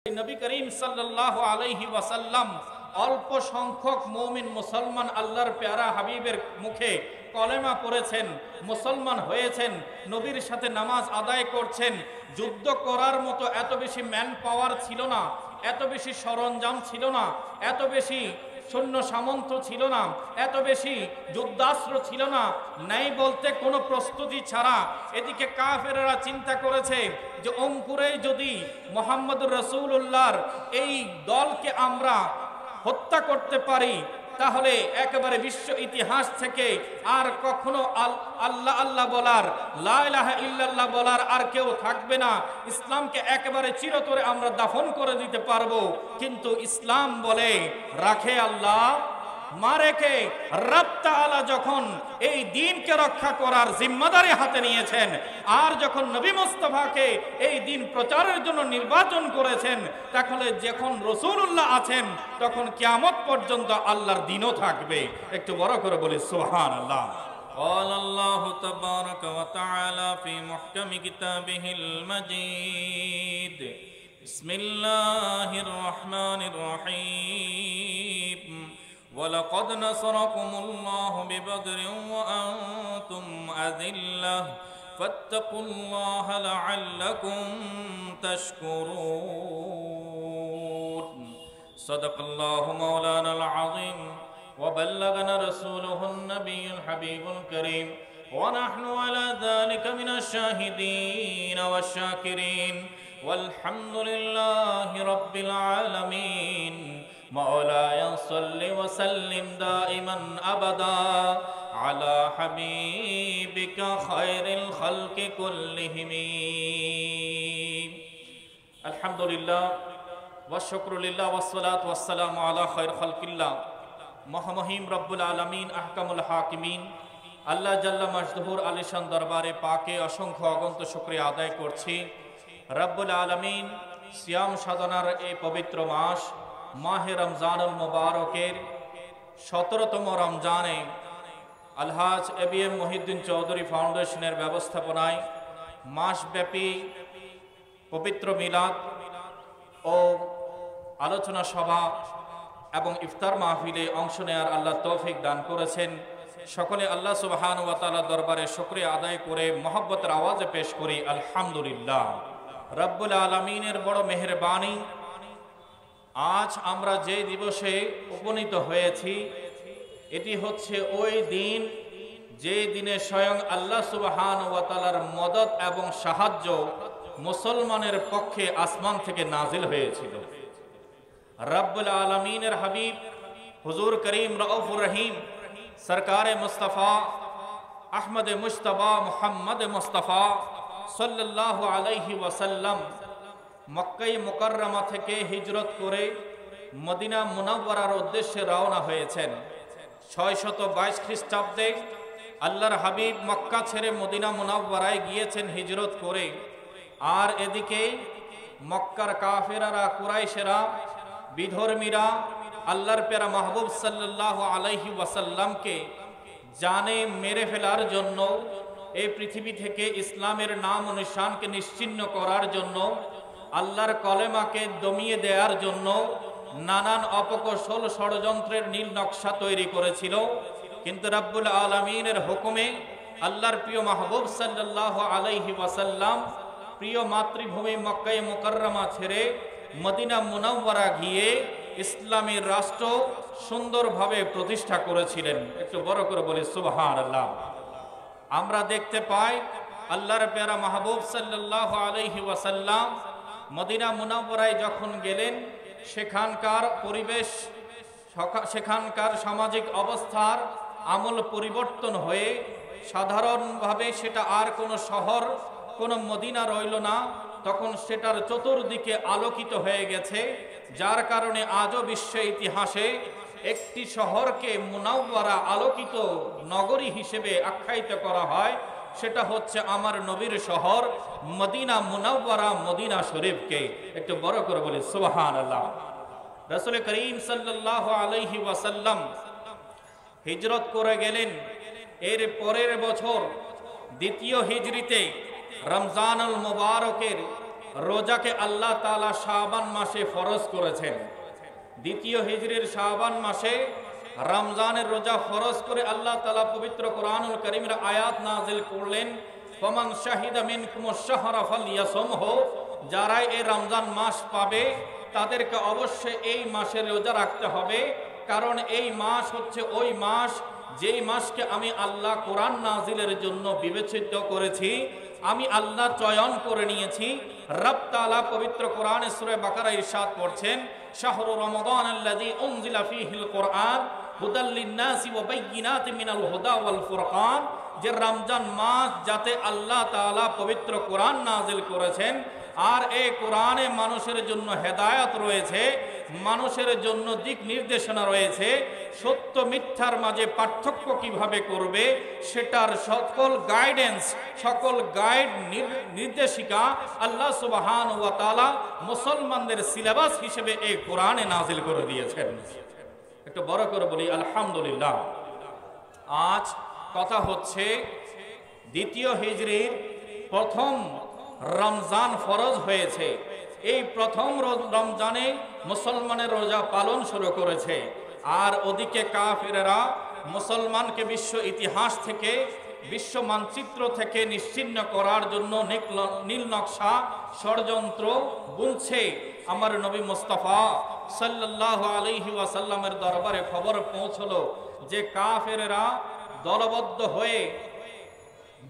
নবী করিম সাল্লাল্লাহু আলাইহি ওয়াসাল্লাম অল্প সংখ্যক মুমিন মুসলমান আল্লাহর প্যারা হাবিবের মুখে কলেমা পড়েছেন, মুসলমান হয়েছেন, নবীর সাথে নামাজ আদায় করছেন। যুদ্ধ করার মতো এত বেশি ম্যান পাওয়ার ছিল না, এত বেশি সরঞ্জাম ছিল না, এত বেশি সৈন্য সামন্ত ছিল না, এত বেশি যুদ্ধাস্ত্র ছিল না, নাই বলতে কোনো প্রস্তুতি ছাড়া এদিকে কাফেররা চিন্তা করেছে যে অঙ্কুরেই যদি মুহাম্মদুর রাসূলুল্লাহর এই দলকে আমরা হত্যা করতে পারি তাহলে একেবারে বিশ্ব ইতিহাস থেকে আর কখনো আল্লাহ আল্লাহ বলার, লা ইলাহা ইল্লাল্লাহ বলার আর কেউ থাকবে না। ইসলামকে একেবারে চিরতরে আমরা দাফন করে দিতে পারবো। কিন্তু ইসলাম বলে রাখে আল্লাহ, মারে কে? রব তাআলা যখন এই দ্বীনকে রক্ষা করার জিম্মাদারি হাতে নিয়েছেন, আর যখন নবী মুস্তাফাকে এই দ্বীন প্রচারের জন্য নির্বাচন করেছেন, তাহলে যখন রাসূলুল্লাহ আছেন তখন কিয়ামত পর্যন্ত আল্লাহর দ্বীনও থাকবে। একটু বড় করে বলি সুবহানাল্লাহ। قال الله تبارك وتعالى في محكم كتابه المجيد بسم الله الرحمن الرحيم ولقد نصركم الله ببدر وأنتم أذلة فاتقوا الله لعلكم تشكرون صدق الله مولانا العظيم وبلغنا رسوله النبي الحبيب الكريم ونحن على ذلك من الشاهدين والشاكرين والحمد لله رب العالمين مولاي صل وسلم دائما أبدا على حبيبك خير الخلق كلهم الحمد لله والشكر لله والصلاة والسلام على خير خلق الله মহামহিম রব্বুল আলামিন আহকামুল হাকিমিন আল্লাহ জাল্লা মাজদুহুর আলিশান দরবারে পাকে অসংখ্য অগণিত শুকরিয়া আদায় করছি। রব্বুল আলামিন সিয়াম সাধনার এই পবিত্র মাস মাহে রমজানুল মুবারকের 17তম রমজানে আলহাজ এবিএম মহিউদ্দিন চৌধুরী ফাউন্ডেশনের ব্যবস্থাপনায় মাসব্যাপী পবিত্র মিলাদ ও আলোচনা সভা এবং ইফতার মাহফিলে অংশ নেয়ার আল্লাহ তৌফিক দান করেছেন। সকলে আল্লাহ সুবহানাহু ওয়া তাআলার দরবারে শুকরিয়া আদায় করে মহব্বতের আওয়াজে পেশ করি আলহামদুলিল্লাহ। রব্বুল আলামিনের বড় মেহেরবানি, আজ আমরা যে দিবসে উপনীত হয়েছি এটি হচ্ছে ওই দিন যে দিনে স্বয়ং আল্লাহ সুবহানাহু ওয়া তাআলার মদদ এবং সাহায্য মুসলমানের পক্ষে আসমান থেকে নাজিল হয়েছিল। রব্বুল আলামিনের হাবিব হুজুর করিম রউফুর রহিম সরকারে মুস্তাফা আহমদ মুজতবা মুহাম্মদ মুস্তাফা সাল্লাল্লাহু আলাইহি ওয়াসাল্লাম মক্কায়ে মুকাররমা থেকে হিজরত করে মদিনা মুনাওয়ারার উদ্দেশ্যে রওনা হয়েছেন। 622 খ্রিস্টাব্দে আল্লাহর হাবিব মক্কা ছেড়ে মদিনা মুনাওয়ারায় গিয়েছেন হিজরত করে। আর এদিকে মক্কার কাফেররা, কুরাইশেরা, বিধর্মীরা আল্লাহর প্যারা মাহবুব সাল্লাল্লাহু আলাইহি ওয়াসাল্লামকে জানে মেরে ফেলার জন্য, এই পৃথিবী থেকে ইসলামের নাম ও নিশানকে নিশ্চিহ্ন করার জন্য, আল্লাহর কলেমাকে দমিয়ে দেওয়ার জন্য নানান অপকৌশল ষড়যন্ত্রের নীল নকশা তৈরি করেছিল। কিন্তু রব্বুল আলামিনের হুকুমে আল্লাহর প্রিয় মাহবুব সাল্লাল্লাহু আলাইহি ওয়াসাল্লাম প্রিয় মাতৃভূমি মক্কায়ে মুকাররমা ছেড়ে মদিনা মুনাওয়ারা গিয়ে ইসলামের রাষ্ট্র সুন্দরভাবে প্রতিষ্ঠা করেছিলেন। একটু বড় করে বলি সুবহানাল্লাহ। আমরা দেখতে পাই আল্লাহর প্যারা মাহবুব সাল্লাল্লাহু আলাইহি ওয়াসাল্লাম মদিনা মুনাওয়ারায় যখন গেলেন, সেখানকার পরিবেশ, সেখানকার সামাজিক অবস্থার আমূল পরিবর্তন হয়ে সাধারণভাবে সেটা আর কোনো শহর, কোনো মদিনা রইল না, তখন সেটার চতুর্দিকে আলোকিত হয়ে গেছে। যার কারণে আজও বিশ্ব ইতিহাসে একটি শহরকে মুনাওয়ারা আলোকিত নগরী হিসেবে আখ্যায়িত করা হয়, সেটা হচ্ছে আমার নবীর শহর মদিনা মুনাওয়ারা, মদিনা শরীফকে। একটু বড় করে বলি সুবহানাল্লাহ। রাসূল করিম সাল্লাল্লাহু আলাইহি ওয়াসাল্লাম হিজরত করে গেলেন। এর পরের বছর দ্বিতীয় হিজরিতে রমজানুল মুবারকের রোজাকে আল্লাহ তাআলা শাবান মাসে ফরজ করেছেন। দ্বিতীয় হিজরির শাবান মাসে রমজানের রোজা ফরজ করে আল্লাহ তাআলা পবিত্র কোরআনুল কারীমের আয়াত নাযিল করলেন, ফামান শাহিদা মিনকুমুশ শাহরা ফালইয়াসুমহু, যারা এই রমজান মাস পাবে তাদেরকে অবশ্যই এই মাসের রোজা রাখতে হবে। কারণ এই মাস হচ্ছে ওই মাস যেই মাসকে আমি আল্লাহ কোরআন নাজিলের জন্য বিবেচিত করেছি, আমি আল্লাহ চয়ন করে নিয়েছি। রব তাআলা পবিত্র কোরআনে সূরা বাকারা ইরশাদ করছেন, শাহরু রমাদান আল্লাযী উনজিলা ফীহিল কোরআন হুদাল লিন-নাসি ওয়া বাইয়িনাতিন মিনাল হুদা ওয়াল ফুরকান, যে রমজান মাস যাতে আল্লাহ তাআলা পবিত্র কোরআন নাজিল করেছেন, আর এই কোরআনে মানুষের জন্য হেদায়েত রয়েছে, মানুষের জন্য দিক নির্দেশনা রয়েছে, সত্য মিথ্যার মাঝে পার্থক্য কিভাবে করবে সেটার সকল গাইডেন্স, সকল গাইড নির্দেশিকা আল্লাহ সুবহানাহু ওয়া তাআলা মুসলমানদের সিলেবাস হিসেবে এই কোরআনে নাজিল করে দিয়েছেন। একটু বড় করে বলি আলহামদুলিল্লাহ। আজ কথা হচ্ছে দ্বিতীয় হিজরির প্রথম রমজান ফরজ হয়েছে। এই প্রথম রমজানে মুসলমানের রোজা পালন শুরু করেছে, আর ওদিকে কাফেররা মুসলমানকে বিশ্ব ইতিহাস থেকে, বিশ্ব মানচিত্র থেকে নিশ্চিহ্ন করার জন্য নীল নকশা ষড়যন্ত্র বুনছে। আমার নবী মুস্তাফা সাল্লাল্লাহু আলাইহি ওয়াসাল্লামের দরবারে খবর পৌঁছলো যে কাফেররা দলবদ্ধ হয়ে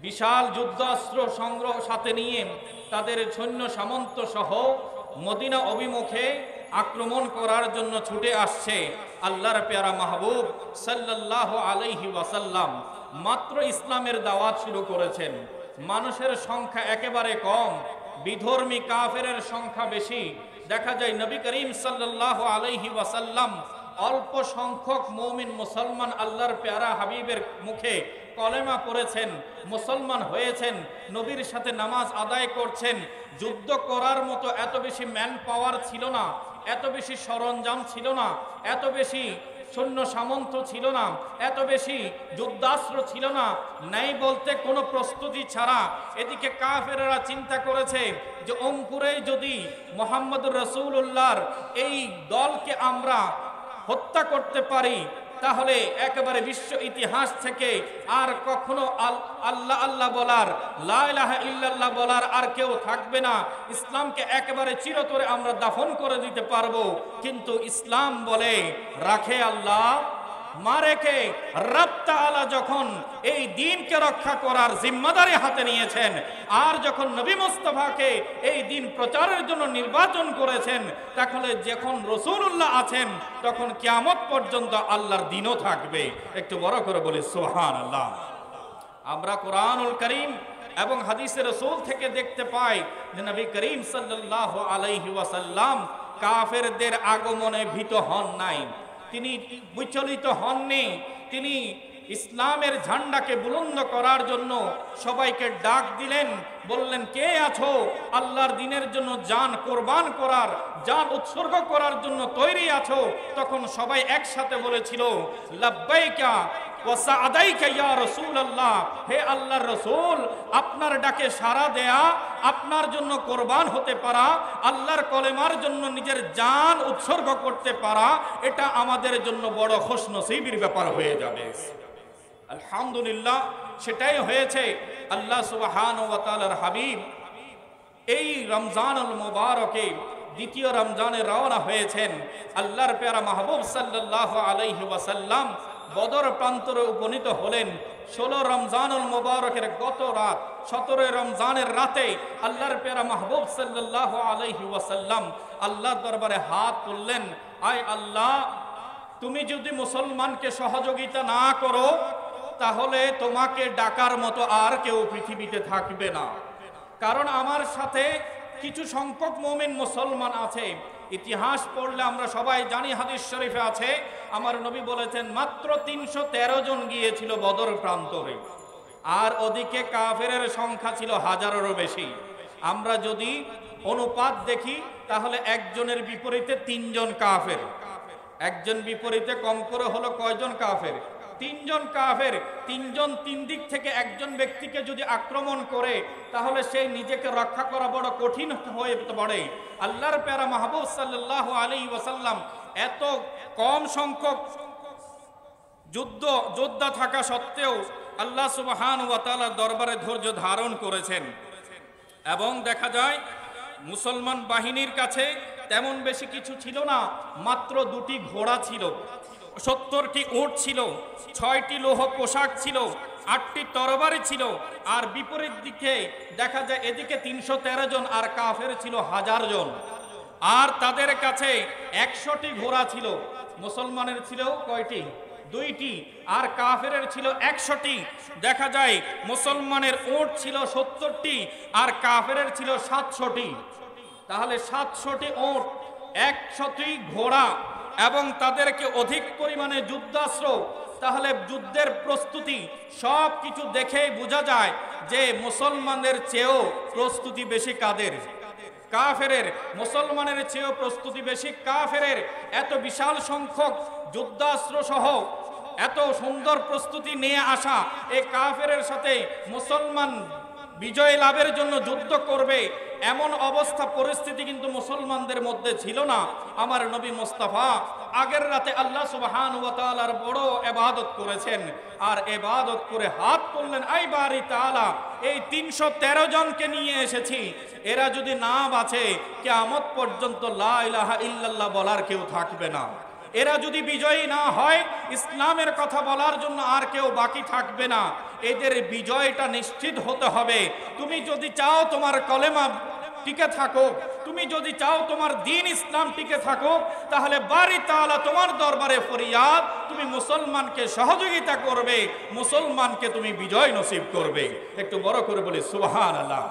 বিশাল যুদ্ধাস্ত্র সংগ্রহ সাথে নিয়ে তাদের সৈন্য সামন্ত সহ মদিনা অভিমুখে আক্রমণ করার জন্য ছুটে আসছে। আল্লাহর পেয়ারা মাহবুব সাল্লাল্লাহু আলাইহি ওয়াসাল্লাম মাত্র ইসলামের দাওয়াত শুরু করেছেন। মানুষের সংখ্যা একেবারে কম, বিধর্মী কাফেরের সংখ্যা বেশি। দেখা যায় নবী করিম সাল্লাল্লাহু আলাইহি ওয়াসাল্লাম অল্প সংখ্যক মুমিন মুসলমান আল্লাহর পেয়ারা হাবিবের মুখে কলেমা পড়েছেন, মুসলমান হয়েছেন, নবীর সাথে নামাজ আদায় করছেন। যুদ্ধ করার মতো এত বেশি ম্যান পাওয়ার ছিল না, এত বেশি সরঞ্জাম ছিল না, এত বেশি সৈন্য সামন্ত ছিল না, এত বেশি যুদ্ধাস্ত্র ছিল না, নাই বলতে কোনো প্রস্তুতি ছাড়া। এদিকে কাফেররা চিন্তা করেছে যে অঙ্কুরে যদি মুহাম্মদুর রাসূলুল্লাহর এই দলকে আমরা হত্যা করতে পারি, তাহলে একেবারে বিশ্ব ইতিহাস থেকে আর কখনো আল্লাহ আল্লাহ বলার, লা ইলাহা ইল্লাল্লাহ বলার আর কেউ থাকবে না। ইসলামকে একেবারে চিরতরে আমরা দাফন করে দিতে পারবো। কিন্তু ইসলাম বলে রাখে আল্লাহ, মারে কে? রব তাআলা যখন এই দ্বীনকে রক্ষা করার জিম্মাদারি হাতে নিয়েছেন, আর যখন নবী মুস্তাফাকে এই দ্বীন প্রচারের জন্য নির্বাচন করেছেন, তাহলে যখন রাসূলুল্লাহ আছেন তখন কিয়ামত পর্যন্ত আল্লাহর দ্বীনও থাকবে। একটু বড় করে বলি সুবহানাল্লাহ। আমরা কোরআনুল কারীম এবং হাদিসে রাসূল থেকে দেখতে পাই যে নবী করিম সাল্লাল্লাহু আলাইহি ওয়াসাল্লাম কাফেরদের আগমনে ভীত হন নাই, তিনি বিচলিত হননি। তিনি ইসলামের ঝান্ডাকে বুলন্দ করার জন্য সবাইকে ডাক দিলেন, বললেন কে আছো আল্লাহর দ্বীনের জন্য জান কোরবান করার, জান উৎসর্গ করার জন্য তৈরি আছো? তখন সবাই একসাথে বলেছিল লাব্বাইকা ওয়া সাআদাইকা ইয়া রাসূলুল্লাহ, হে আল্লাহর রাসূল, আপনার ডাকে সাড়া দেয়া, আপনার জন্য কোরবান হতে পারা, আল্লাহর কলেমার জন্য নিজের জান উৎসর্গ করতে পারা, এটা আমাদের জন্য বড় খুশনসিবের ব্যাপার হয়ে যাবে। আলহামদুলিল্লাহ, সেটাই হয়েছে। আল্লাহ সুবহানাহু ওয়া তাআলার হাবিব এই রমজানুল মুবারকে দ্বিতীয় রমজানে রওনা হয়েছেন। আল্লাহর পেয়ারা মাহবুব সাল্লাল্লাহু আলাইহি ওয়াসাল্লাম বদর প্রান্তরে উপনীত হলেন। 16 রমজানুল মুবারকের গত রাত, 17 রমজানের রাতে আল্লাহর পেয়ারা মাহবুব সাল্লাল্লাহু আলাইহি ওয়াসাল্লাম আল্লাহর দরবারে হাত তুললেন, আয় আল্লাহ, তুমি যদি মুসলমানকে সহযোগিতা না করো তাহলে তোমাকে ডাকার মতো আর কেউ পৃথিবীতে থাকবে না। কারণ আমার সাথে কিছু সংখ্যক মুমিন মুসলমান আছে। ইতিহাস পড়লে আমরা সবাই জানি, হাদিস শরীফে আছে, আমার নবী বলেছেন মাত্র 313 জন গিয়েছিল বদর প্রান্তরে, আর ওদিকে কাফেরের সংখ্যা ছিল হাজারেরও বেশি। আমরা যদি অনুপাত দেখি তাহলে একজনের বিপরীতে 3 জন কাফের, একজন বিপরীতে কম করে হলো কয়জন কাফের? তিনজন কাফের, তিনজন তিন দিক থেকে একজন ব্যক্তিকে যদি আক্রমণ করে তাহলে সেই নিজেকে রক্ষা করা বড় কঠিন হয়ে পড়ে। আল্লাহর প্যারা মাহবুব সাল্লাল্লাহু আলাইহি ওয়াসাল্লাম এত কম সংখ্যক যোদ্ধা থাকা সত্ত্বেও আল্লাহ সুবহানাহু ওয়া তাআলার দরবারে ধৈর্য ধারণ করেছেন। এবং দেখা যায় মুসলমান বাহিনীর কাছে তেমন বেশি কিছু ছিল না, মাত্র 2টি ঘোড়া ছিল, 70টি উট ছিল, 6টি লৌহ পোশাক ছিল, 8টি তরবারি ছিল। আর বিপরীত দিকে দেখা যায় এদিকে 313 জন আর কাফের ছিল 1000 জন। আর তাদের কাছে 100টি ঘোড়া ছিল। মুসলমানের ছিল কয়টি? 2টি, আর কাফেরের ছিল 100টি। দেখা যায় মুসলমানের উট ছিল 70টি আর কাফেরের ছিল 700টি। তাহলে 700টি উট, 100টি ঘোড়া এবং তাদেরকে অধিক পরিমাণে যুদ্ধাস্ত্র, তাহলে যুদ্ধের প্রস্তুতি সব কিছু দেখেই বোঝা যায় যে মুসলমানদের চেয়েও প্রস্তুতি বেশি কাদের? কাফেরের। মুসলমানের চেয়েও প্রস্তুতি বেশি কাফেরের। এত বিশাল সংখ্যক যুদ্ধাস্ত্র সহ এত সুন্দর প্রস্তুতি নিয়ে আসা এই কাফেরের সাথে মুসলমান বিজয় লাভের জন্য যুদ্ধ করবে এমন অবস্থা পরিস্থিতি কিন্তু মুসলমানদের মধ্যে ছিল না। আমার নবী মুস্তাফা আগের রাতে আল্লাহ সুবহানাহু ওয়া তাআলার বড় ইবাদত করেছেন, আর ইবাদত করে হাত তুললেন, আই বারি তাআলা, এই 313 জনকে নিয়ে এসেছি, এরা যদি না বাঁচে কিয়ামত পর্যন্ত লা ইলাহা ইল্লাল্লাহ বলার কেউ থাকবে না। এরা যদি বিজয়ী না হয় ইসলামের কথা বলার জন্য আর কেউ বাকি থাকবে না। এদের বিজয়টা নিশ্চিত হতে হবে। তুমি যদি চাও তোমার কলেমা টিকে থাকো, তুমি যদি চাও তোমার দ্বীন ইসলাম টিকে থাকো, তাহলে বারি তাআলা তোমার দরবারে ফরিয়াদ, তুমি মুসলমানকে সহযোগিতা করবে, মুসলমানকে তুমি বিজয় নসিব করবে। একটু বড় করে বলি সুবহানাল্লাহ।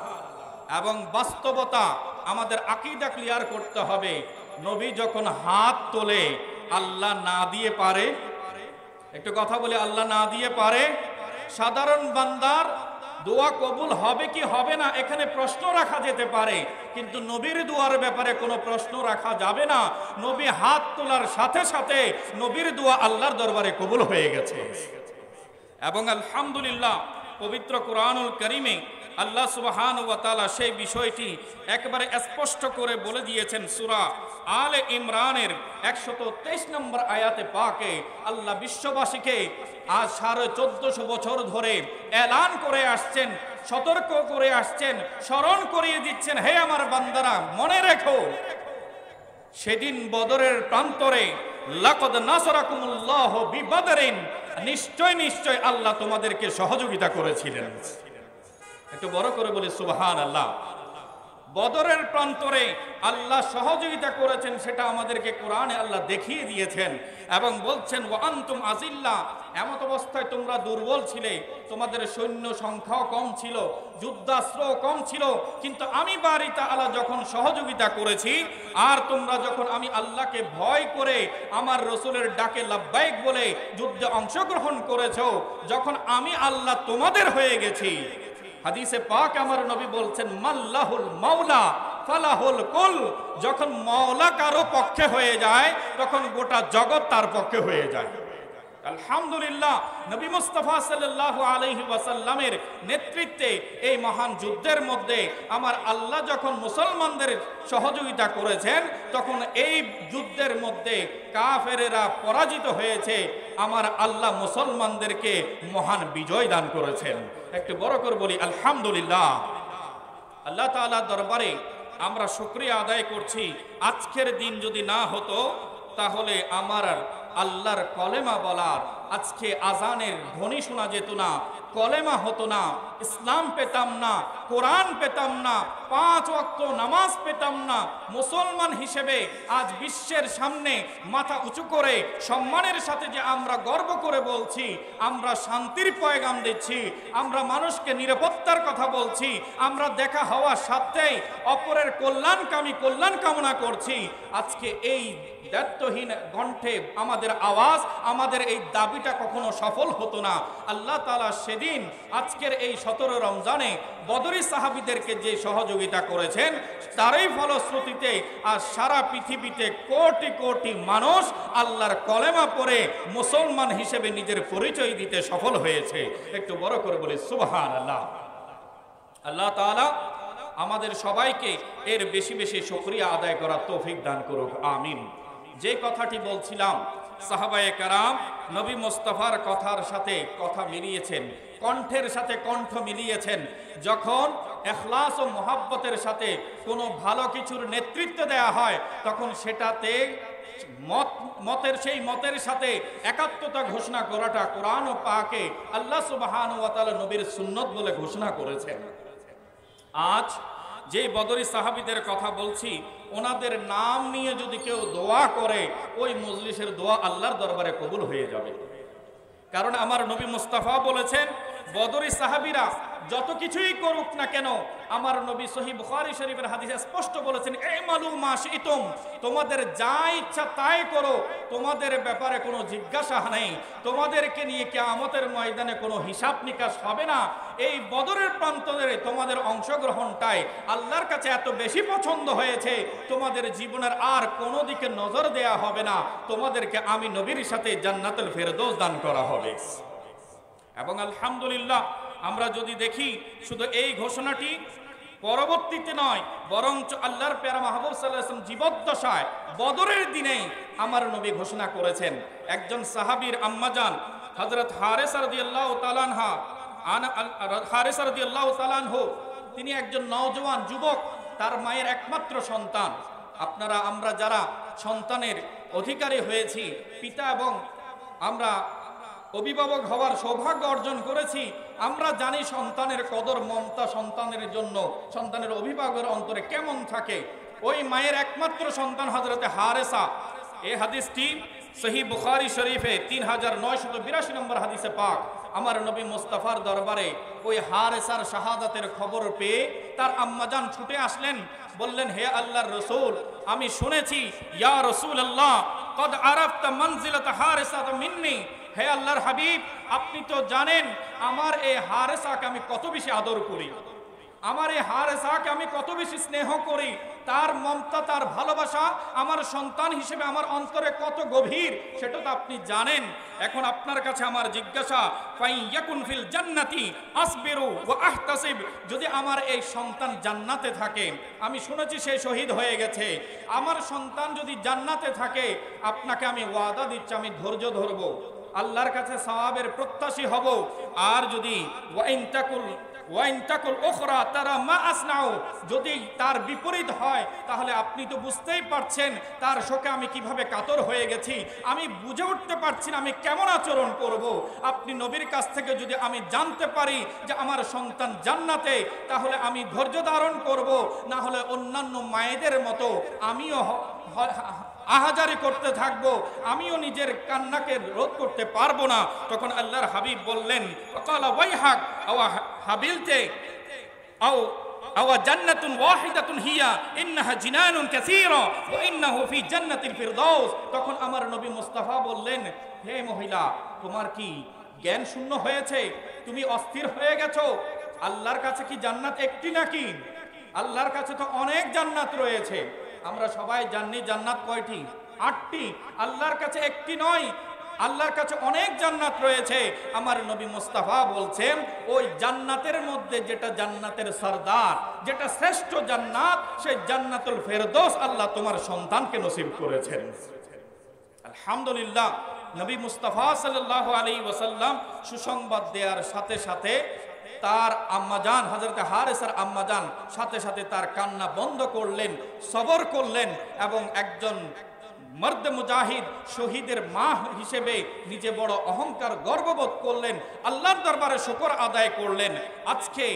এবং বাস্তবতা আমাদের আকীদা ক্লিয়ার করতে হবে। নবী যখন হাত তোলে আল্লাহ না দিয়ে পারে? একটু কথা বলি, আল্লাহ না দিয়ে পারে? সাধারণ বান্দার দোয়া কবুল হবে কি হবে না এখানে প্রশ্ন রাখা যেতে পারে, কিন্তু নবীর দোয়ার ব্যাপারে কোনো প্রশ্ন রাখা যাবে না। নবী হাত তোলার সাথে সাথে নবীর দোয়া আল্লাহর দরবারে কবুল হয়ে গেছে। এবং আলহামদুলিল্লাহ পবিত্র কোরআনুল কারীমে আল্লাহ সুবহানাহু ওয়া তাআলা সেই বিষয়টি একবারে স্পষ্ট করে বলে দিয়েছেন। সূরা আলে ইমরানের 123 নম্বর আয়াতে পাকে আল্লাহ বিশ্ববাসীকে আজ 1450 বছর ধরে এলান করে আসছেন, সতর্ক করে আসছেন, স্মরণ করিয়ে দিচ্ছেন, হে আমার বান্দারা মনে রেখো সেদিন বদরের প্রান্তরে লাকাদ নাসারাকুমুল্লাহু বিবদরিন, নিশ্চয় নিশ্চয় আল্লাহ তোমাদেরকে সহযোগিতা করেছিলেন। একটু বড় করে বলি সুবহানাল্লাহ। বদরের প্রান্তরে আল্লাহ সহযোগিতা করেছেন, সেটা আমাদেরকে কোরআনে আল্লাহ দেখিয়ে দিয়েছেন এবং বলছেন ওয়া আনতুম আজিল্লা, এমন অবস্থায় তোমরা দুর্বল ছিলে, তোমাদের সৈন্য সংখ্যাও কম ছিল, যুদ্ধাস্ত্রও কম ছিল, কিন্তু আমি বারি তাআলা যখন সহযোগিতা করেছি আর তোমরা যখন আমি আল্লাহকে ভয় করে আমার রাসূলের ডাকে লাব্বাইক বলে যুদ্ধে অংশগ্রহণ করেছো, যখন আমি আল্লাহ তোমাদের হয়ে গেছি, হাদিসে পাক আমার নবী বলছেন মাল্লাহুল মাওলা ফালাহুল কুল, যখন মাওলা কারো পক্ষে হয়ে যায় তখন গোটা জগৎ তার পক্ষে হয়ে যায়। আলহামদুলিল্লাহ নবী মুস্তাফা সাল্লাল্লাহু আলাইহি ওয়াসাল্লামের নেতৃত্বে এই মহান যুদ্ধের মধ্যে আমার আল্লাহ যখন মুসলমানদের সহযোগিতা করেছেন, তখন এই যুদ্ধের মধ্যে কাফেরেরা পরাজিত হয়েছে, আমার আল্লাহ মুসলমানদেরকে মহান বিজয় দান করেছেন। একটু বড় করে বলি আলহামদুলিল্লাহ। আল্লাহ তাআলার দরবারে আমরা শুকরিয়া আদায় করছি। আজকের দিন যদি না হতো তাহলে আমার আল্লাহর কলেমা বলার, আজকে আজানের ধ্বনি শোনা যেত না, কলেমা হতো না, ইসলাম পেতাম না, কোরআন পেতাম না, 5 ওয়াক্ত নামাজ পেতাম না। মুসলমান হিসেবে আজ বিশ্বের সামনে মাথা উঁচু করে সম্মানের সাথে যে আমরা গর্ব করে বলছি আমরা শান্তির পয়গাম দিচ্ছি, আমরা মানুষকে নিরাপত্তার কথা বলছি, আমরা দেখা হওয়ার সাথেই অপরের কল্যাণ কামনা করছি, আজকে এই দায়িত্বহীন কণ্ঠে আমাদের আওয়াজ, আমাদের এই দাবিটা কখনো সফল হতো না। আল্লাহ তাআলা সেদিন আজকের এই 17 রমজানে বদরি সাহাবীদেরকে যে সহযোগিতা করেছেন, তারই ফলশ্রুতিতে আজ সারা পৃথিবীতে কোটি কোটি মানুষ আল্লাহর কলেমা পড়ে মুসলমান হিসেবে নিজের পরিচয় দিতে সফল হয়েছে। একটু বড় করে বলি সুবহানাল্লাহ। আল্লাহ তাআলা আমাদের সবাইকে এর বেশি বেশি শুকরিয়া আদায় করার তৌফিক দান করুক, আমিন। যে কথাটি বলছিলাম, সাহাবায়ে কেরাম নবী মুস্তাফার কথার সাথে কথা মিলিয়েছেন, কণ্ঠের সাথে কণ্ঠ মিলিয়েছেন। যখন ইখলাস ও মুহাব্বতের সাথে কোনো ভালো কিছুর নেতৃত্ব দেয়া হয়, তখন সেটাতে মতের সাথে একাত্মতা ঘোষণা করাটা কোরআন ও পাকে আল্লাহ সুবহানাহু ওয়া তাআলা নবীর সুন্নত বলে ঘোষণা করেছেন। আজ যে বদরি সাহাবীদের কথা বলছি, ওনাদের নাম নিয়ে যদি কেউ দোয়া করে, ওই মজলিসের দোয়া আল্লাহর দরবারে কবুল হয়ে যাবে। কারণ আমার নবী মুস্তাফা বলেছেন, বদরি সাহাবীরা যত কিছুই করুক না কেন, আমার নবী সহিহ বুখারী শরীফের হাদিসে স্পষ্ট বলেছেন, ইমালু মা শিতুম, তোমাদের যা ইচ্ছা তাই করো, তোমাদের ব্যাপারে কোনো জিজ্ঞাসা নেই, তোমাদেরকে নিয়ে কিয়ামতের ময়দানে কোনো হিসাব নিকাশ হবে না। এই বদরের প্রান্তরে তোমাদের অংশগ্রহণটাই আল্লাহর কাছে এত বেশি পছন্দ হয়েছে, তোমাদের জীবনের আর কোনো দিকে নজর দেয়া হবে না, তোমাদেরকে আমি নবীর সাথে জান্নাতুল ফেরদৌস দান করা হবে। এবং আলহামদুলিল্লাহ আমরা যদি দেখি, শুধু এই ঘোষণাটি পরবর্তীতে নয়, বরঞ্চ আল্লাহর প্যারা মাহবুব সাল্লাল্লাহু আলাইহি ওয়াসাল্লাম জীবদ্দশায় বদরের দিনেই আমার নবী ঘোষণা করেছেন। একজন সাহাবীর আম্মাজান হযরত হারেসা রাদিয়াল্লাহু তাআলা আনহা হারেসা রাদিয়াল্লাহু তাআলা আনহু, তিনি একজন নওজোয়ান যুবক, তার মায়ের একমাত্র সন্তান। আমরা যারা সন্তানের অধিকারী হয়েছি, পিতা এবং আমরা অভিভাবক হওয়ার সৌভাগ্য অর্জন করেছি, আমরা জানি সন্তানের কদর মমতা সন্তানের জন্য সন্তানের অভিভাবকের অন্তরে কেমন থাকে। ওই মায়ের একমাত্র সন্তান হযরতে হারেসা। এই হাদিসটি সহিহ বুখারী শরীফে 3982 নম্বর হাদিসে পাক। আমার নবী মুস্তাফার দরবারে ওই হারেসার শাহাদাতের খবর পেয়ে তার আম্মাজান ছুটে আসলেন, বললেন, হে আল্লাহর রাসূল, আমি শুনেছি, ইয়া রাসূলুল্লাহ, কদ আরাফতা মানজিলাত হারেসা মিন্নি, হে আল্লাহর হাবিব, আপনি তো জানেন আমার এই হারেসাকে আমি কত বেশি আদর করি, আমার এই হারেসাকে আমি কত বেশি স্নেহ করি, তার মমতা, তার ভালোবাসা আমার সন্তান হিসেবে আমার অন্তরে কত গভীর, সেটা তো আপনি জানেন। এখন আপনার কাছে আমার জিজ্ঞাসা, ফাইয়াকুন ফিল জান্নাতি আসবিরু ওয়া আহতাসিব, যদি আমার এই সন্তান জান্নাতে থাকে, আমি শুনেছি সে শহীদ হয়ে গেছে, আমার সন্তান যদি জান্নাতে থাকে, আপনাকে আমি ওয়াদা দিচ্ছি, আমি ধৈর্য ধরব, আল্লাহর কাছে সওয়াবের প্রত্যাশী হব। আর যদি ওয়াইন তাকুল উখরা তারা মা আসনাউ, যদি তার বিপরীত হয়, তাহলে আপনি তো বুঝতেই পারছেন তার শোকে আমি কিভাবে কাতর হয়ে গেছি, আমি বুঝে উঠতে পারছি না আমি কেমন আচরণ করব। আপনি নবীর কাছ থেকে যদি আমি জানতে পারি যে আমার সন্তান জান্নাতে, তাহলে আমি ধৈর্য ধারণ করব, না হলে অন্যান্য মায়েদের মতো আমিও আহাজারি করতে থাকবো, আমিও নিজের কান্নাকে রোধ করতে পারবো না। তখন আল্লাহর হাবিব বললেন, ফাকালা ওয়াইহাক আওয়া হাবিলতে আওয়া জান্নাতুন ওয়াহিদাতুন হিয়া ইন্নাহা জিনানুন কাসীরা ওয়া ইন্নাহু ফি জান্নাতিল ফিরদাউস। তখন আমার নবী মুস্তাফা বললেন, হে মহিলা, তোমার কি জ্ঞান শূন্য হয়েছে? তুমি অস্থির হয়ে গেছো? আল্লাহর কাছে কি জান্নাত একটি নাকি? আল্লাহর কাছে তো অনেক জান্নাত রয়েছে। আমরা সবাই জানি জান্নাত কয়টি? 8টি। আল্লাহর কাছে একটি নয়, আল্লাহর কাছে অনেক জান্নাত রয়েছে। আমার নবী মুস্তাফা বলছেন, ওই জান্নাতের মধ্যে যেটা জান্নাতের সরদার, যেটা শ্রেষ্ঠ জান্নাত, সেই জান্নাতুল ফেরদৌস আল্লাহ তোমার সন্তানকে নসিব করেছেন। আলহামদুলিল্লাহ, নবী মুস্তাফা সাল্লাল্লাহু আলাইহি ওয়াসাল্লাম সুসংবাদ দেওয়ার সাথে সাথে তার আম্মাজান হযরতে হারেসার আম্মাজান সাথে সাথে তার কান্না বন্ধ করলেন, সবর করলেন এবং একজন মর্দ মুজাহিদ শহীদের মা হিসেবে নিজে বড় অহংকার গর্ববোধ করলেন, আল্লাহর দরবারে শুকর আদায় করলেন। আজকে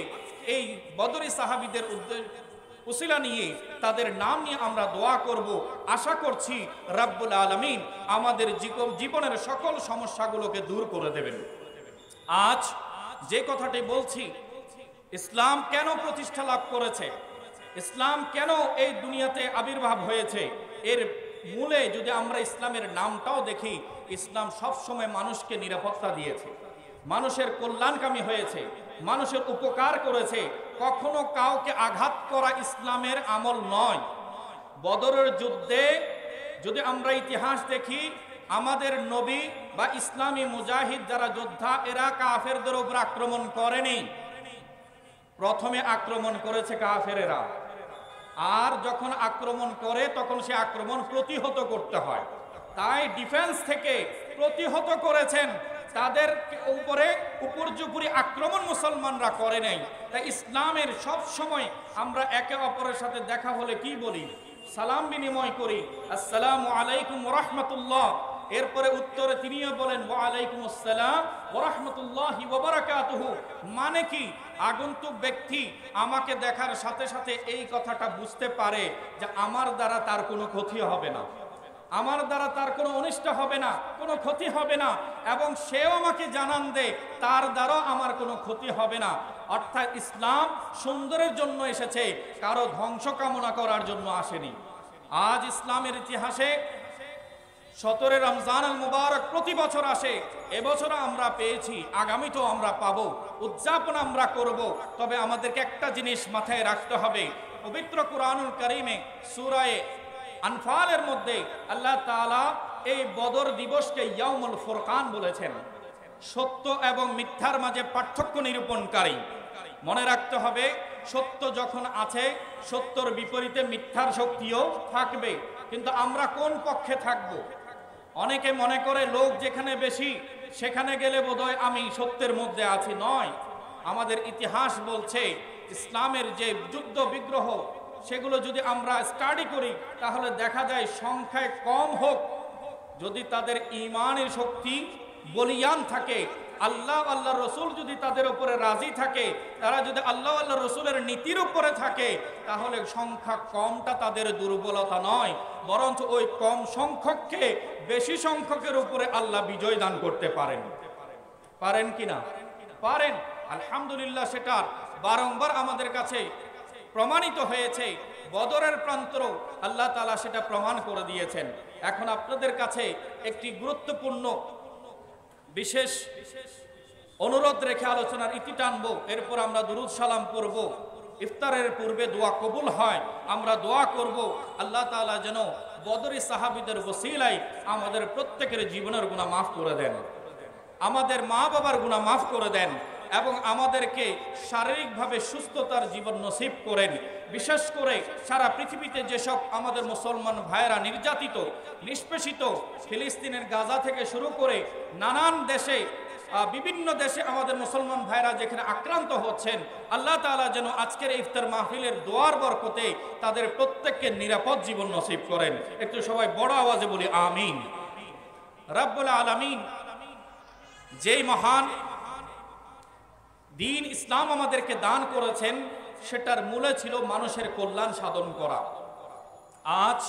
এই বদরি সাহাবীদের উসিলা নিয়ে, তাদের নাম নিয়ে আমরা দোয়া করব। আশা করছি রাব্বুল আলামিন আমাদের জীবনের সকল সমস্যাগুলোকে দূর করে দেবেন। আজ যে কথাটি বলছি, ইসলাম কেন প্রতিষ্ঠা লাভ করেছে, ইসলাম কেন এই দুনিয়াতে আবির্ভাব হয়েছে, এর মূলে যদি আমরা ইসলামের নামটাও দেখি, ইসলাম সবসময় মানুষকে নিরাপত্তা দিয়েছে, মানুষের কল্যাণকামী হয়েছে, মানুষের উপকার করেছে। কখনো কাউকে আঘাত করা ইসলামের আমল নয়। বদরের যুদ্ধে যদি আমরা ইতিহাস দেখি, আমাদের নবী বা ইসলামী মুজাহিদ যারা যোদ্ধা, এরা কাফেরদের উপর আক্রমণ করেনি। প্রথমে আক্রমণ করেছে কাফেরেরা, আর যখন আক্রমণ করে তখন সে আক্রমণ প্রতিহত করতে হয়। তাই ডিফেন্স থেকে প্রতিহত করেছেন, তাদের উপরে উপর্যুপরি আক্রমণ মুসলমানরা করে নাই। তাই ইসলামের সব সময় আমরা একে অপরের সাথে দেখা হলে কি বলি? সালাম বিনিময় করি, আসসালামু আলাইকুম ওয়া রাহমাতুল্লাহ। এরপরে উত্তরে তিনিও বলেন ওয়া আলাইকুম আসসালাম ওয়া রাহমাতুল্লাহি ওয়া বারাকাতুহু। মানে কি? আগন্তুক ব্যক্তি আমাকে দেখার সাথে সাথে এই কথাটা বুঝতে পারে যে আমার দ্বারা তার কোনো ক্ষতি হবে না, আমার দ্বারা তার কোনো অনিষ্ট হবে না, কোনো ক্ষতি হবে না, এবং সেও আমাকে জানান দে তার দ্বারা আমার কোনো ক্ষতি হবে না। অর্থাৎ ইসলাম সুন্দরের জন্য এসেছে, কারো ধ্বংস কামনা করার জন্য আসেনি। আজ ইসলামের ইতিহাসে 17 রমজান আল মুবারক প্রতি বছর আসে। এবছরও আমরা পেয়েছি, আগামীতেও আমরা পাবো, উদযাপন আমরা করব। তবে আমাদেরকে একটা জিনিস মাথায় রাখতে হবে, পবিত্র কুরআনুল কারীমে সূরা আনফালের মধ্যে আল্লাহ তাআলা এই বদর দিবসকে ইয়াউমুল ফুরকান বলেছেন, সত্য এবং মিথ্যার মাঝে পার্থক্য নিরূপণকারী। মনে রাখতে হবে, সত্য যখন আছে, সত্যর বিপরীতে মিথ্যার শক্তিও থাকবে। কিন্তু আমরা কোন পক্ষে থাকব? অনেকে মনে করে লোক যেখানে বেশি সেখানে গেলে বোধহয় আমি সত্যের মধ্যে আছি। নয়, আমাদের ইতিহাস বলছে ইসলামের যে যুদ্ধ বিগ্রহ সেগুলো যদি আমরা স্টাডি করি তাহলে দেখা যায় সংখ্যায় কম হোক, যদি তাদের ঈমানের শক্তি বলিয়ান থাকে, আল্লাহ আল্লাহ রসুল যদি তাদের উপরে রাজি থাকে, তারা যদি আল্লাহ আল্লাহ রসুলের নীতির উপরে থাকে, তাহলে সংখ্যা কমটা তাদের দুর্বলতা নয়, বরঞ্চ ওই কম সংখ্যককে বেশি সংখ্যকের উপরে আল্লাহ বিজয় দান করতে পারেন। পারেন কিনা? পারেন। আলহামদুলিল্লাহ, সেটা বারংবার আমাদের কাছে প্রমাণিত হয়েছে। বদরের প্রান্তর আল্লাহ তাআলা সেটা প্রমাণ করে দিয়েছেন। এখন আপনাদের কাছে একটি গুরুত্বপূর্ণ বিশেষ অনুরোধ রেখে আলোচনার ইতি টানবো। এরপর আমরা দুরূদ সালাম পড়ব। ইফতারের পূর্বে দোয়া কবুল হয়, আমরা দোয়া করব আল্লাহ তাআলা যেন বদরি সাহাবীদের ওসিলায় আমাদের প্রত্যেকের জীবনের গুনাহ মাফ করে দেন, আমাদের মা বাবার গুনাহ মাফ করে দেন, এবং আমাদেরকে শারীরিকভাবে সুস্থতার জীবন নসিব করেন। বিশেষ করে সারা পৃথিবীতে যেসব আমাদের মুসলমান ভাইয়েরা নির্যাতিত, নিষ্পেষিত, ফিলিস্তিনের গাজা থেকে শুরু করে নানান দেশে, বিভিন্ন দেশে আমাদের মুসলমান ভাইরা যেখানে আক্রান্ত হচ্ছেন, আল্লাহ তাআলা যেন আজকের ইফতার মাহফিলের দোয়ার বরকতে তাদের প্রত্যেককে নিরাপদ জীবন নসিব করেন। একটু সবাই বড় আওয়াজে বলি আমিন। রাব্বুল আলামিন যেই মহান দ্বীন ইসলাম আমাদেরকে দান করেছেন, সেটার মূলে ছিল মানুষের কল্যাণ সাধন করা। আজ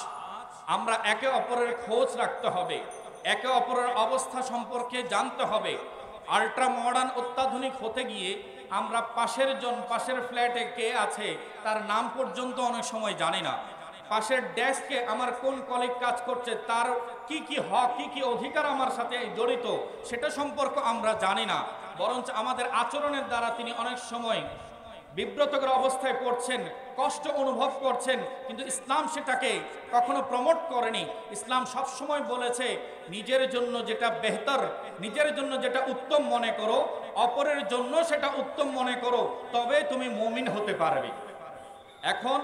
আমরা একে অপরের খোঁজ রাখতে হবে, একে অপরের অবস্থা সম্পর্কে জানতে হবে। আল্ট্রা মডার্ন অত্যাধুনিক হতে গিয়ে আমরা পাশের ফ্ল্যাটে কে আছে তার নাম পর্যন্ত অনেক সময় জানি না। পাশের ডেস্কে আমার কোন কলিগ কাজ করছে, তার কি কি হক, কি কি অধিকার আমার সাথে জড়িত, সেটা সম্পর্ক আমরা জানি না। বরঞ্চ আমাদের আচরণের দ্বারা তিনি অনেক সময় বিব্রতকর অবস্থায় পড়ছেন, কষ্ট অনুভব করছেন, কিন্তু ইসলাম সেটাকে কখনো প্রমোট করেনি। ইসলাম সবসময় বলেছে নিজের জন্য যেটা বেহতর, নিজের জন্য যেটা উত্তম মনে করো, অপরের জন্য সেটা উত্তম মনে করো, তবে তুমি মুমিন হতে পারবে। এখন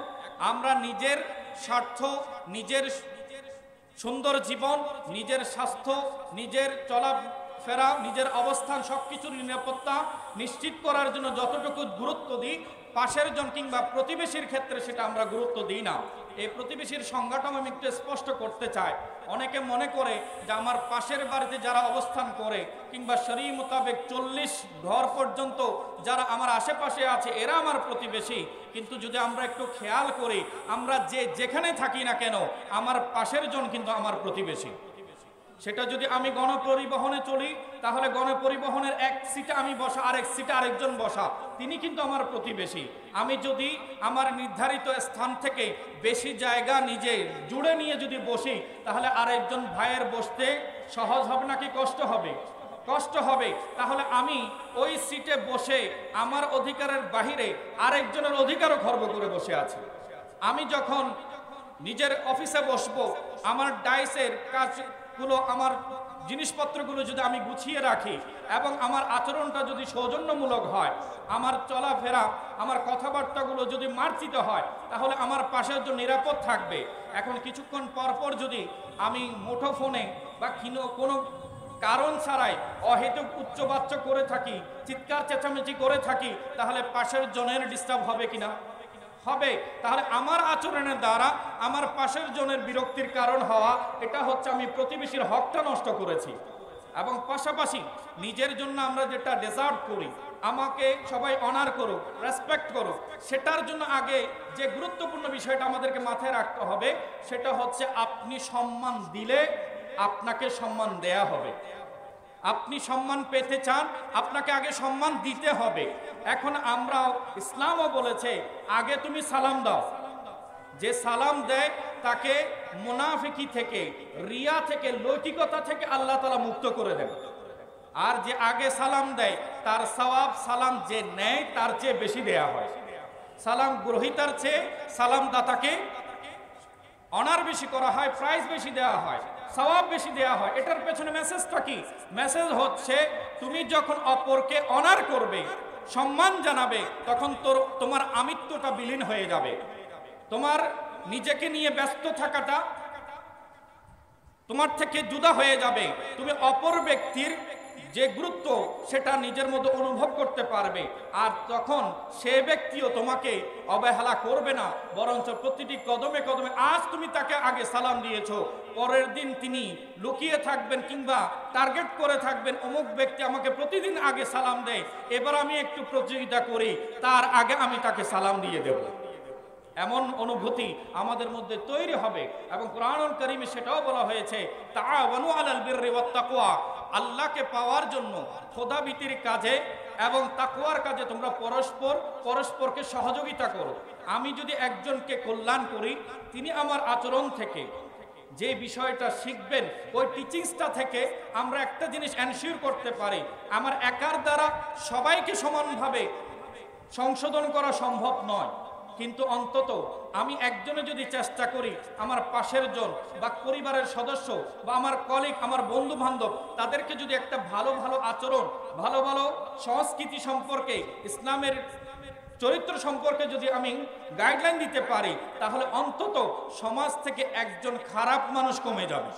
আমরা নিজের স্বার্থ, নিজের সুন্দর জীবন, নিজের স্বাস্থ্য, নিজের চলাফেরা, নিজের অবস্থান, সবকিছুর নিরাপত্তা নিশ্চিত করার জন্য যতটুকু গুরুত্ব দিই, পাশের জন কিংবা প্রতিবেশীর ক্ষেত্রে সেটা আমরা গুরুত্ব দিই না। এই প্রতিবেশীর সংজ্ঞাটা আমি একটু স্পষ্ট করতে চাই। অনেকে মনে করে যে আমার পাশের বাড়িতে যারা অবস্থান করে কিংবা শরীয়ত মোতাবেক 40 ঘর পর্যন্ত যারা আমার আশেপাশে আছে এরা আমার প্রতিবেশী। কিন্তু যদি আমরা একটু খেয়াল করি, আমরা যেখানে থাকি না কেন, আমার পাশের জন কিন্তু আমার প্রতিবেশী। সেটা যদি আমি গণপরিবহনে চলি, তাহলে গণপরিবহনের এক সিটে আমি বসা, আরেক সিটে আরেকজন বসা, তিনি কিন্তু আমার প্রতিবেশী। আমি যদি আমার নির্ধারিত স্থান থেকে বেশি জায়গা নিজে জুড়ে নিয়ে যদি বসি, তাহলে আরেকজন ভাইয়ের বসতে সহজ হবে নাকি কষ্ট হবে? কষ্ট হবে। তাহলে আমি ওই সিটে বসে আমার অধিকারের বাহিরে আরেকজনের অধিকারও খর্ব করে বসে আছি। আমি যখন নিজের অফিসে বসবো, আমার ডাইসের কাজগুলো, আমার জিনিসপত্রগুলো যদি আমি গুছিয়ে রাখি এবং আমার আচরণটা যদি সৌজন্যমূলক হয়, আমার চলাফেরা, আমার কথাবার্তাগুলো যদি মার্জিত হয়, তাহলে আমার পাশের জন্য নিরাপদ থাকবে। এখন কিছুক্ষণ পরপর যদি আমি মুঠোফোনে বা কোনো কারণ ছাড়াই অহেতুক উচ্চবাচ্য করে থাকি, চিৎকার চেঁচামেচি করে থাকি, তাহলে পাশের জনের ডিস্টার্ব হবে কিনা? হবে। তাহলে আমার আচরণের দ্বারা আমার পাশের জনের বিরক্তির কারণ হওয়া, এটা হচ্ছে আমি প্রতিবেশীর হকটা নষ্ট করেছি। এবং পাশাপাশি নিজের জন্য আমরা যেটা ডিজার্ভ করি, আমাকে সবাই অনার করুক, রেসপেক্ট করুক, সেটার জন্য আগে যে গুরুত্বপূর্ণ বিষয়টা আমাদেরকে মাথায় রাখতে হবে, সেটা হচ্ছে আপনি সম্মান দিলে আপনাকে সম্মান দেয়া হবে। আপনি সম্মান পেতে চান, আপনাকে আগে সম্মান দিতে হবে। এখন আমরা, ইসলামও বলেছে আগে তুমি সালাম দাও। যে সালাম দেয় তাকে মুনাফিকি থেকে, রিয়া থেকে, লৌকিকতা থেকে আল্লাহ তাআলা মুক্ত করে দেন। আর যে আগে সালাম দেয় তার সওয়াব সালাম যে নেয় তার চেয়ে বেশি দেয়া হয়। সালাম গ্রহীতার চেয়ে সালাম দাতাকে অনার বেশি করা হয়, প্রাইজ বেশি দেওয়া হয়, সওয়াব বেশি দেওয়া হয়। এটার পেছনে মেসেজটা কি? মেসেজ হচ্ছে তুমি যখন অপরকে অনার করবে, সম্মান জানাবে, তখন তোমার আমিত্বটা বিলীন হয়ে যাবে। তোমার নিজেকে নিয়ে ব্যস্ত থাকাটা তোমার থেকে জুদা হয়ে যাবে। তুমি অপর ব্যক্তির যে গুরুত্ব সেটা নিজের মধ্যে অনুভব করতে পারবে। আর তখন সে ব্যক্তিও তোমাকে অবহেলা করবে না, বরঞ্চ প্রতিটি কদমে কদমে, আজ তুমি তাকে আগে সালাম দিয়েছো, পরের দিন তিনি লুকিয়ে থাকবেন কিংবা টার্গেট করে থাকবেন, অমুক ব্যক্তি আমাকে প্রতিদিন আগে সালাম দেয়, এবার আমি একটু প্রতিযোগিতা করি, তার আগে আমি তাকে সালাম দিয়ে দেব। এমন অনুভূতি আমাদের মধ্যে তৈরি হবে। এবং কোরআনুল কারীমে সেটাও বলা হয়েছে, তাআওয়ানু আলাল বিররি ওয়াত তাকওয়া, আল্লাহকে পাওয়ার জন্য খোদাভীতির কাজে এবং তাকওয়ার কাজে তোমরা পরস্পরকে সহযোগিতা করো। আমি যদি একজনকে কল্যাণ করি, তিনি আমার আচরণ থেকে যে বিষয়টা শিখবেন, ওই টিচিংসটা থেকে আমরা একটা জিনিস এনশিওর করতে পারি, আমার একার দ্বারা সবাইকে সমানভাবে সংশোধন করা সম্ভব নয়, কিন্তু অন্তত আমি একজনে যদি চেষ্টা করি, আমার পাশের জন বা পরিবারের সদস্য বা আমার কলিগ, আমার বন্ধু বান্ধব, তাদেরকে যদি একটা ভালো ভালো আচরণ, ভালো ভালো সংস্কৃতি সম্পর্কে, ইসলামের চরিত্র সম্পর্কে যদি আমি গাইডলাইন দিতে পারি, তাহলে অন্তত সমাজ থেকে একজন খারাপ মানুষ কমে যাবে।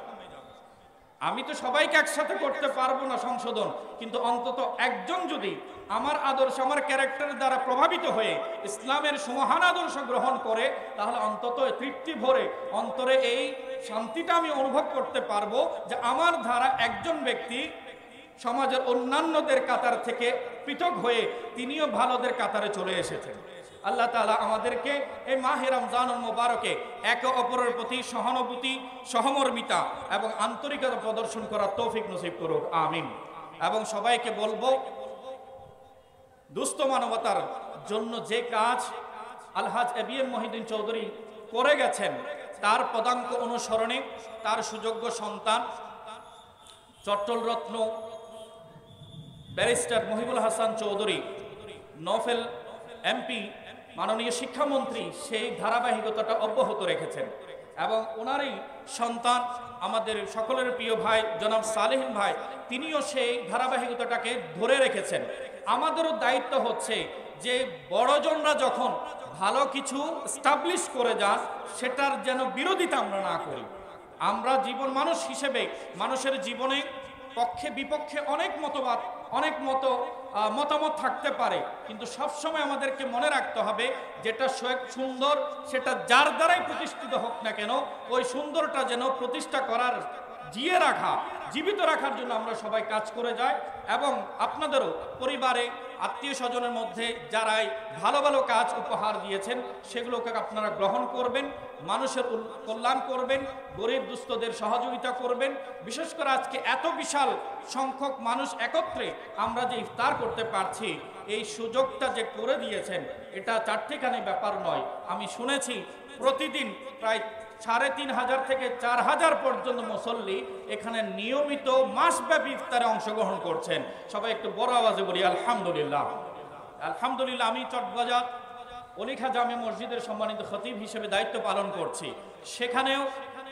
আমি তো সবাইকে একসাথে করতে পারবো না সংশোধন, কিন্তু অন্তত একজন যদি আমার আদর্শ, আমার ক্যারেক্টারের দ্বারা প্রভাবিত হয়ে ইসলামের সুমহান আদর্শ গ্রহণ করে, তাহলে অন্তত তৃপ্তি ভরে অন্তরে এই শান্তিটা আমি অনুভব করতে পারবো যে আমার দ্বারা একজন ব্যক্তি সমাজের অন্যান্যদের কাতার থেকে পৃথক হয়ে তিনিও ভালোদের কাতারে চলে এসেছেন। আল্লাহ তাআলা আমাদেরকে এই মাহে রমজানুল মুবারকে একে অপরের প্রতি সহানুভূতি, সহমর্মিতা এবং আন্তরিকতা প্রদর্শন করার তৌফিক নসিব করুক, আমিন। এবং সবাইকে বলবো, দুস্থ মানবতার জন্য যে কাজ আলহাজ এবিএম মহিউদ্দিন চৌধুরী করে গেছেন, তার পদাঙ্ক অনুসরণে তার সুযোগ্য সন্তান চট্টল রত্ন ব্যারিস্টার মহিবুল হাসান চৌধুরী, নফেল এমপি, মাননীয় শিক্ষামন্ত্রী সেই ধারাবাহিকতাটা অব্যাহত রেখেছেন। এবং ওনারই সন্তান আমাদের সকলের প্রিয় ভাই জনাব সালেহীন ভাই, তিনিও সেই ধারাবাহিকতাটাকে ধরে রেখেছেন। আমাদেরও দায়িত্ব হচ্ছে যে বড়জনরা যখন ভালো কিছু এস্টাবলিশ করে যান, সেটার যেন বিরোধিতা আমরা না করি। আমরা মানুষ হিসেবে মানুষের জীবনে পক্ষে বিপক্ষে অনেক মতবাদ, অনেক মতামত থাকতে পারে, কিন্তু সবসময় আমাদেরকে মনে রাখতে হবে যেটা সুন্দর, সেটা যার দ্বারাই প্রতিষ্ঠিত হোক না কেন, ওই সুন্দরটা যেন প্রতিষ্ঠা করার, জীবিত রাখার জন্য আমরা সবাই কাজ করে যাই। এবং আপনাদেরও পরিবারে আত্মীয় স্বজনের মধ্যে যারাই ভালো ভালো কাজ উপহার দিয়েছেন সেগুলোকে আপনারা গ্রহণ করবেন, মানুষের কল্যাণ করবেন, গরিব দুস্থদের সহযোগিতা করবেন। বিশেষ করে আজকে এত বিশাল সংখ্যক মানুষ একত্রে আমরা যে ইফতার করতে পারছি, এই সুযোগটা যে করে দিয়েছেন এটা চারটিখানি ব্যাপার নয়। আমি শুনেছি প্রতিদিন প্রায় ৩,৫০০ থেকে ৪,০০০ পর্যন্ত মুসল্লি এখানে নিয়মিত মাসব্যাপী ইফতারে অংশগ্রহণ করছেন। সবাই একটু বড় আওয়াজে বলি আলহামদুলিল্লাহ। আলহামদুলিল্লাহ। আমি চটবাজার অলিখা জামে মসজিদের সম্মানিত খতিব হিসেবে দায়িত্ব পালন করছি। সেখানেও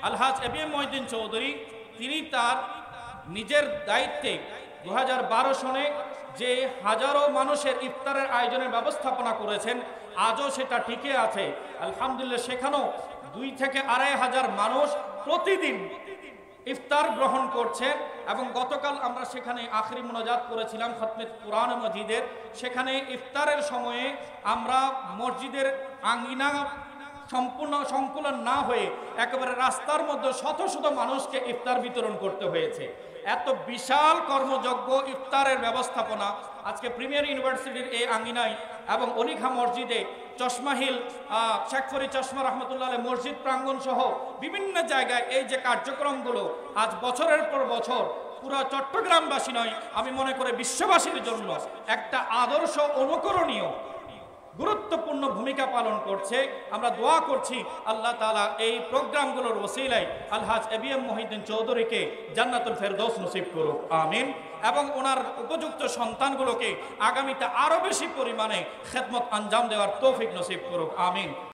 আলহাজ এবিএম মহিউদ্দিন চৌধুরী তিনি তার নিজের দায়িত্বে ২০১২ সনে যে হাজারো মানুষের ইফতারের আয়োজনের ব্যবস্থাপনা করেছেন, আজও সেটা টিকে আছে আলহামদুলিল্লাহ। সেখানেও ২ থেকে ২,৫০০ মানুষ প্রতিদিন ইফতার গ্রহণ করছেন। এবং গতকাল আমরা সেখানে আখরি মোনাজাত করেছিলাম খতমে কুরআন মজিদের। সেখানে ইফতারের সময়ে আমরা মসজিদের আঙ্গিনা সংকুলন না হয়ে একেবারে রাস্তার মধ্যে শত শত মানুষকে ইফতার বিতরণ করতে হয়েছে। এত বিশাল কর্মযজ্ঞ ইফতারের ব্যবস্থাপনা আজকে প্রিমিয়ার ইউনিভার্সিটির এই আঙ্গিনায় এবং অলিখা মসজিদে, চশমাহিল শেখ ফরিদ চশমা রহমতুল্লাহ মসজিদ প্রাঙ্গণ সহ বিভিন্ন জায়গায় এই যে কার্যক্রমগুলো আজ বছরের পর বছর পুরো চট্টগ্রামবাসী নয়, আমি মনে করি বিশ্ববাসীর জন্য একটা আদর্শ অনুকরণীয় গুরুত্বপূর্ণ ভূমিকা পালন করছে। আমরা দোয়া করছি আল্লাহ তাআলা এই প্রোগ্রামগুলোর ওসিলায় আলহাজ এবিএম মহিউদ্দিন চৌধুরীকে জান্নাতুল ফেরদৌস নসিব করুক, আমিন। এবং ওনার উপযুক্ত সন্তানগুলোকে আগামীতে আরো বেশি পরিমাণে খেদমত আঞ্জাম দেওয়ার তৌফিক নসিব করুক, আমিন।